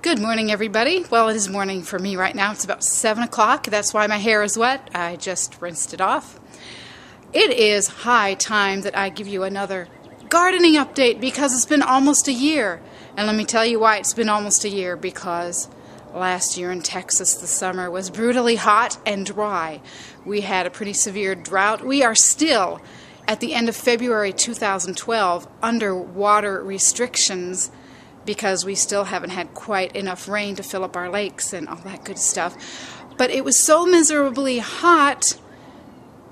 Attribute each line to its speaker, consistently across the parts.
Speaker 1: Good morning, everybody. Well, it is morning for me right now. It's about 7 o'clock. That's why my hair is wet. I just rinsed it off. It is high time that I give you another gardening update because it's been almost a year. And let me tell you why it's been almost a year, because last year in Texas the summer was brutally hot and dry. We had a pretty severe drought. We are still, at the end of February 2012, under water restrictions because we still haven't had quite enough rain to fill up our lakes and all that good stuff. But it was so miserably hot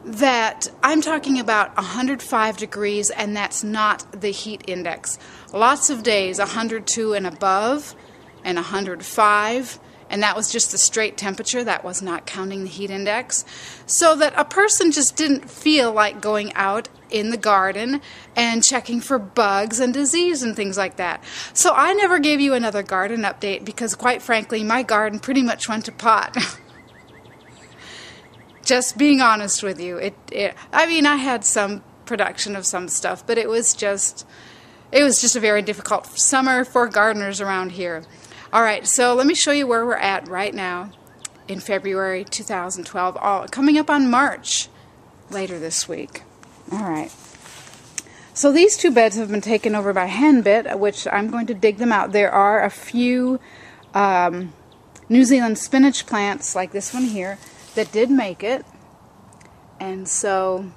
Speaker 1: that I'm talking about 105 degrees, and that's not the heat index. Lots of days 102 and above and 105, and that was just the straight temperature. That was not counting the heat index. So that a person just didn't feel like going out in the garden and checking for bugs and disease and things like that. So I never gave you another garden update because, quite frankly, my garden pretty much went to pot. Just being honest with you. I mean, I had some production of some stuff, but it was just a very difficult summer for gardeners around here. All right, so let me show you where we're at right now in February 2012, coming up on March later this week. All right. So these two beds have been taken over by henbit, which I'm going to dig them out. There are a few New Zealand spinach plants, like this one here, that did make it. And so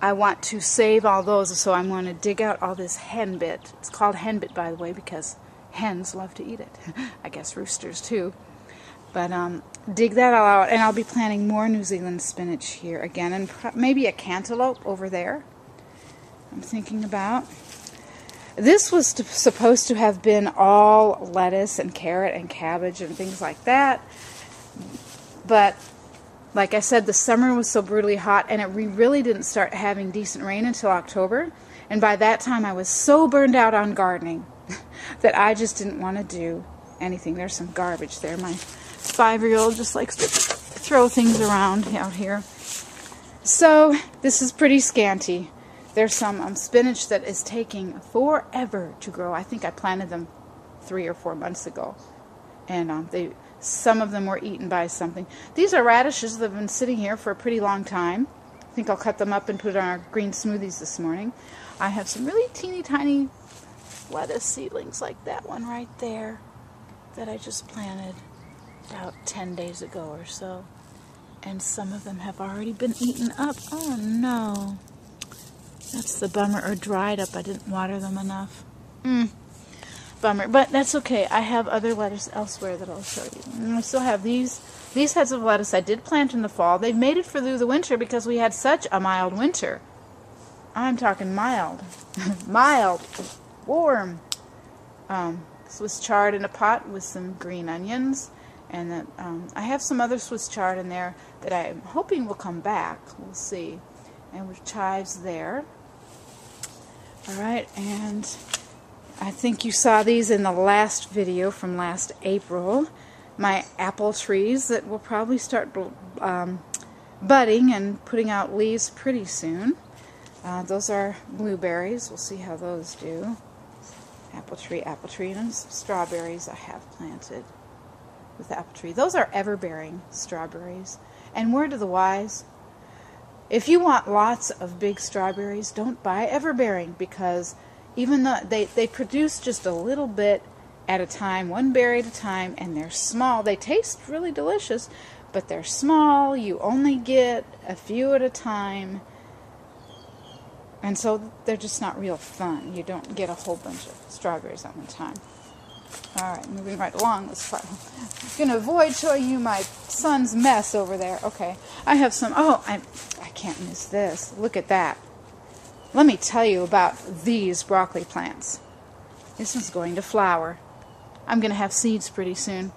Speaker 1: I want to save all those, so I'm going to dig out all this henbit. It's called henbit, by the way, because hens love to eat it. I guess roosters too. But dig that all out, and I'll be planting more New Zealand spinach here again, and maybe a cantaloupe over there I'm thinking about. This was supposed to have been all lettuce and carrot and cabbage and things like that. But like I said, the summer was so brutally hot, and we really didn't start having decent rain until October. And by that time I was so burned out on gardening that I just didn't want to do anything. There's some garbage there. My 5-year-old just likes to throw things around out here. So this is pretty scanty. There's some spinach that is taking forever to grow. I think I planted them 3 or 4 months ago, and some of them were eaten by something. These are radishes that have been sitting here for a pretty long time. I think I'll cut them up and put it on our green smoothies this morning. I have some really teeny tiny lettuce seedlings like that one right there that I just planted about 10 days ago or so. And some of them have already been eaten up. Oh no. That's the bummer. Or dried up. I didn't water them enough. Bummer. But that's okay. I have other lettuce elsewhere that I'll show you. And I still have these heads of lettuce I did plant in the fall. They've made it through the winter because we had such a mild winter. I'm talking mild. Mild. Warm. Swiss chard in a pot with some green onions. And then I have some other Swiss chard in there that I'm hoping will come back. We'll see. And with chives there. Alright, and I think you saw these in the last video from last April. My apple trees that will probably start budding and putting out leaves pretty soon. Those are blueberries. We'll see how those do. Apple tree, and some strawberries I have planted with the apple tree. Those are ever-bearing strawberries. And word to the wise, if you want lots of big strawberries, don't buy ever-bearing, because even though they produce just a little bit at a time, one berry at a time, and they're small. They taste really delicious, but they're small. You only get a few at a time. And so they're just not real fun. You don't get a whole bunch of strawberries at one time. Alright, moving right along this part. I'm going to avoid showing you my son's mess over there. Okay, I have some... Oh, I can't miss this. Look at that. Let me tell you about these broccoli plants. This one's going to flower. I'm going to have seeds pretty soon.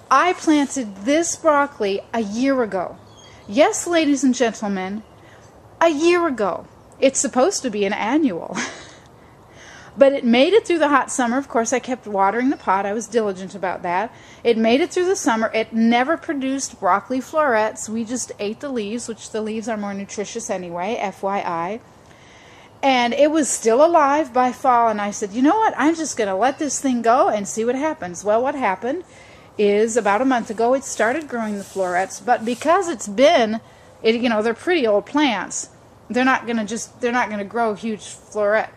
Speaker 1: I planted this broccoli a year ago. Yes, ladies and gentlemen, a year ago. It's supposed to be an annual. But it made it through the hot summer. Of course, I kept watering the pot. I was diligent about that. It made it through the summer. It never produced broccoli florets. We just ate the leaves, which the leaves are more nutritious anyway, FYI. And it was still alive by fall, and I said, you know what, I'm just going to let this thing go and see what happens. Well, what happened is about a month ago it started growing the florets, but because you know, they're pretty old plants, they're not going to grow huge floret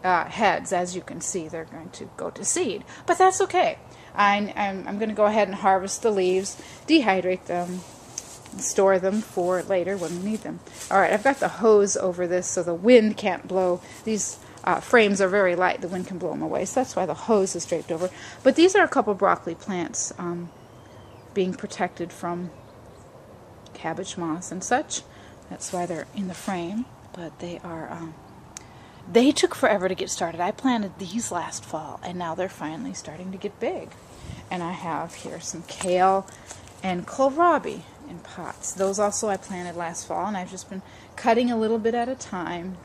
Speaker 1: heads. As you can see, they're going to go to seed, but that's okay. I'm going to go ahead and harvest the leaves, dehydrate them, store them for later when we need them. Alright, I've got the hose over this so the wind can't blow. These frames are very light. The wind can blow them away, so that's why the hose is draped over. But these are a couple broccoli plants being protected from cabbage moss and such. That's why they're in the frame. But they are... they took forever to get started. I planted these last fall, and now they're finally starting to get big. And I have here some kale and kohlrabi in pots. Those also I planted last fall, and I've just been cutting a little bit at a time.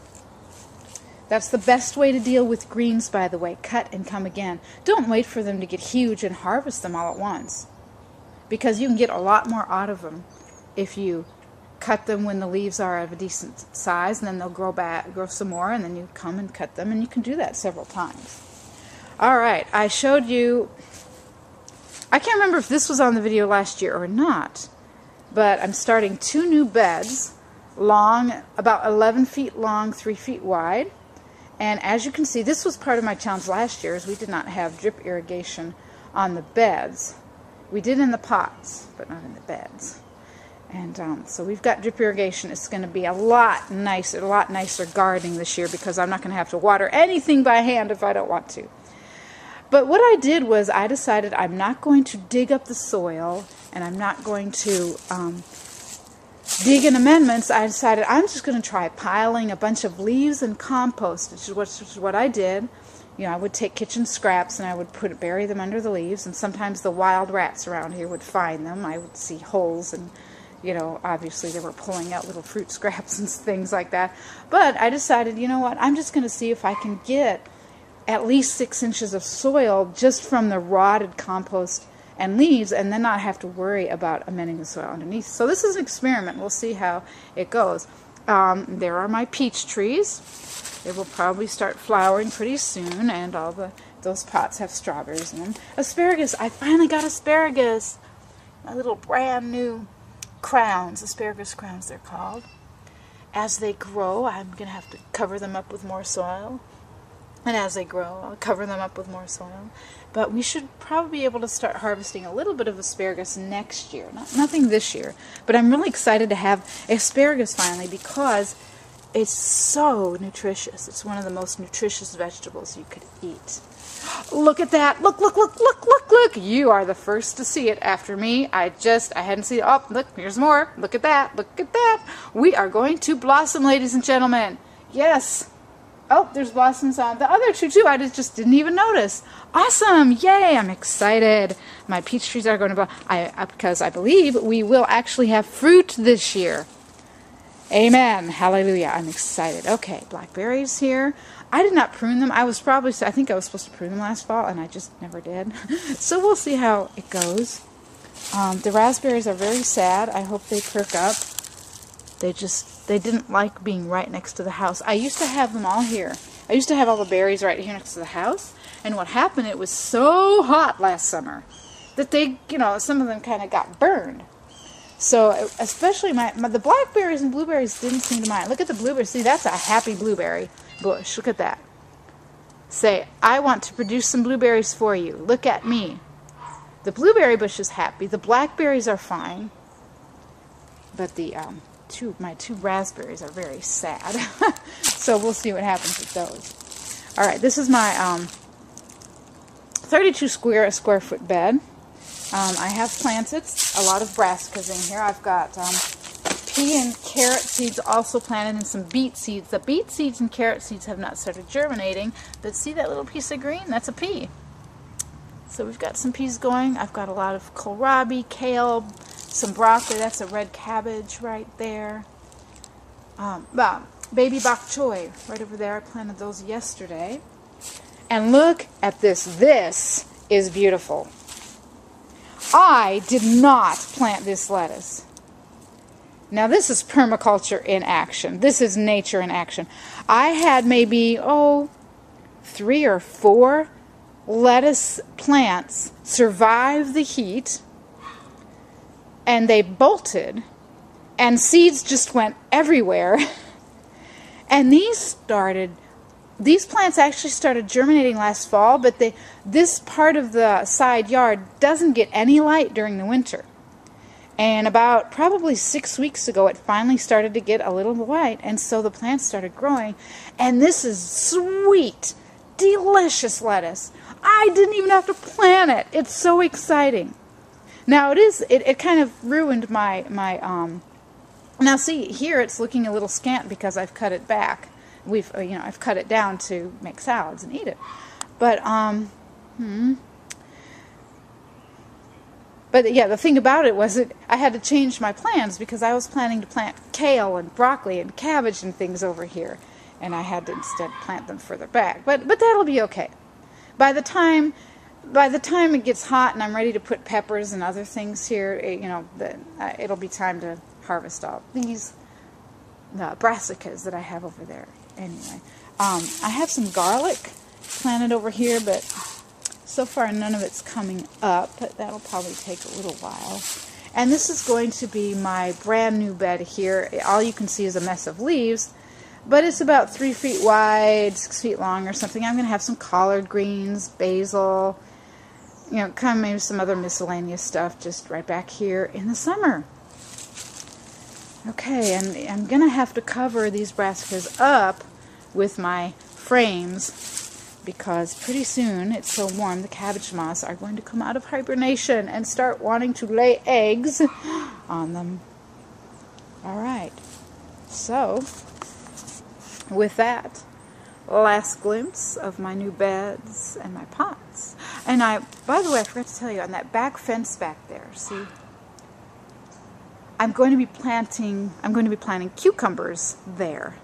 Speaker 1: That's the best way to deal with greens, by the way. Cut and come again. Don't wait for them to get huge and harvest them all at once, because you can get a lot more out of them if you cut them when the leaves are of a decent size, and then they'll grow some more, and then you come and cut them, and you can do that several times. Alright, I showed you, I can't remember if this was on the video last year or not, but I'm starting 2 new beds, long, about 11 feet long, 3 feet wide. And as you can see, this was part of my challenge last year, is we did not have drip irrigation on the beds. We did in the pots, but not in the beds. And so we've got drip irrigation. It's going to be a lot nicer gardening this year, because I'm not going to have to water anything by hand if I don't want to. But what I did was I decided I'm not going to dig up the soil, and I'm not going to dig in amendments. I decided I'm just going to try piling a bunch of leaves and compost, which is what I did. You know, I would take kitchen scraps and I would bury them under the leaves, and sometimes the wild rats around here would find them. I would see holes, and you know, obviously they were pulling out little fruit scraps and things like that. But I decided, you know what, I'm just going to see if I can get at least 6 inches of soil just from the rotted compost and leaves, and then not have to worry about amending the soil underneath. So this is an experiment. We'll see how it goes. There are my peach trees. They will probably start flowering pretty soon, and those pots have strawberries in them. Asparagus. I finally got asparagus. My little brand new crowns, asparagus crowns they're called. As they grow, I'm going to have to cover them up with more soil. And as they grow, I'll cover them up with more soil. But we should probably be able to start harvesting a little bit of asparagus next year. Nothing this year. But I'm really excited to have asparagus finally, because it's so nutritious. It's one of the most nutritious vegetables you could eat. Look at that. Look, look, look, look, look, look. You are the first to see it after me. I hadn't seen it. Oh, look, here's more. Look at that. Look at that. We are going to blossom, ladies and gentlemen. Yes. Oh, there's blossoms on the other two, too. I just didn't even notice. Awesome. Yay. I'm excited. My peach trees are going to blossom. Because I believe we will actually have fruit this year. Amen. Hallelujah. I'm excited. Okay, blackberries here. I did not prune them. I think I was supposed to prune them last fall, and I just never did. So we'll see how it goes. The raspberries are very sad. I hope they perk up. They didn't like being right next to the house. I used to have them all here. I used to have all the berries right here next to the house. And what happened, it was so hot last summer that they, some of them kind of got burned. So, especially the blackberries and blueberries didn't seem to mind. Look at the blueberries. See, that's a happy blueberry bush. Look at that. Say, I want to produce some blueberries for you. Look at me. The blueberry bush is happy. The blackberries are fine. But my two raspberries are very sad. So we'll see what happens with those. All right, this is my 32 square foot bed. I have planted a lot of brassicas in here. I've got pea and carrot seeds also planted, and some beet seeds. The beet seeds and carrot seeds have not started germinating, but see that little piece of green? That's a pea. So we've got some peas going. I've got a lot of kohlrabi, kale, some broccoli. That's a red cabbage right there. Baby bok choy right over there. I planted those yesterday. And look at this. This is beautiful. I did not plant this lettuce. Now this is permaculture in action. This is nature in action. I had maybe, 3 or 4 lettuce plants survive the heat, and they bolted, and seeds just went everywhere. And these plants actually started germinating last fall, but this part of the side yard doesn't get any light during the winter. And about probably 6 weeks ago, it finally started to get a little light, and so the plants started growing. And this is sweet, delicious lettuce. I didn't even have to plant it. It's so exciting. Now it kind of ruined my now see, here it's looking a little scant because I've cut it back. I've cut it down to make salads and eat it. But But yeah, the thing about it was that I had to change my plans because I was planning to plant kale and broccoli and cabbage and things over here, and I had to instead plant them further back. But that'll be okay. By the time it gets hot and I'm ready to put peppers and other things here, it'll be time to harvest all these brassicas that I have over there. Anyway, I have some garlic planted over here, but so far none of it's coming up, but that'll probably take a little while. And this is going to be my brand new bed here. All you can see is a mess of leaves, but it's about 3 feet wide, 6 feet long or something. I'm going to have some collard greens, basil, kind of maybe some other miscellaneous stuff just right back here in the summer. Okay, and I'm going to have to cover these brassicas up with my frames because pretty soon, it's so warm, the cabbage moths are going to come out of hibernation and start wanting to lay eggs on them. All right, so with that, last glimpse of my new beds and my pots. And by the way, I forgot to tell you, on that back fence back there, see, I'm going to be planting cucumbers there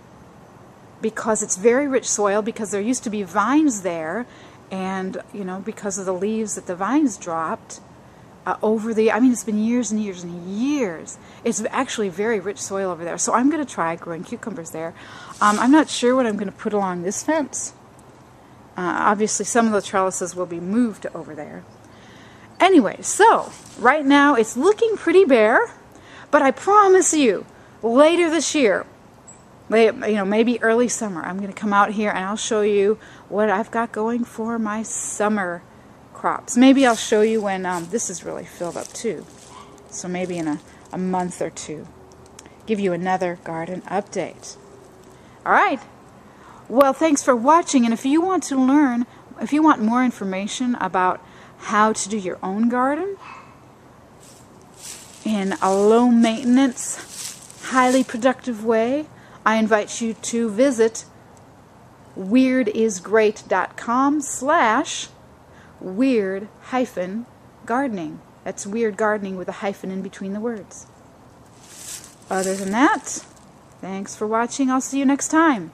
Speaker 1: because it's very rich soil, because there used to be vines there, and because of the leaves that the vines dropped it's been years and years and years. It's actually very rich soil over there. So I'm going to try growing cucumbers there. I'm not sure what I'm going to put along this fence. Obviously some of the trellises will be moved over there. Anyway, so right now it's looking pretty bare. But I promise you, later this year, maybe early summer, I'm going to come out here and I'll show you what I've got going for my summer crops. Maybe I'll show you when this is really filled up too. So maybe in a month or two, give you another garden update. All right. Well, thanks for watching. And if you want more information about how to do your own garden in a low-maintenance, highly productive way, I invite you to visit weirdisgreat.com/weird-gardening. That's weird gardening with a hyphen in between the words. Other than that, thanks for watching. I'll see you next time.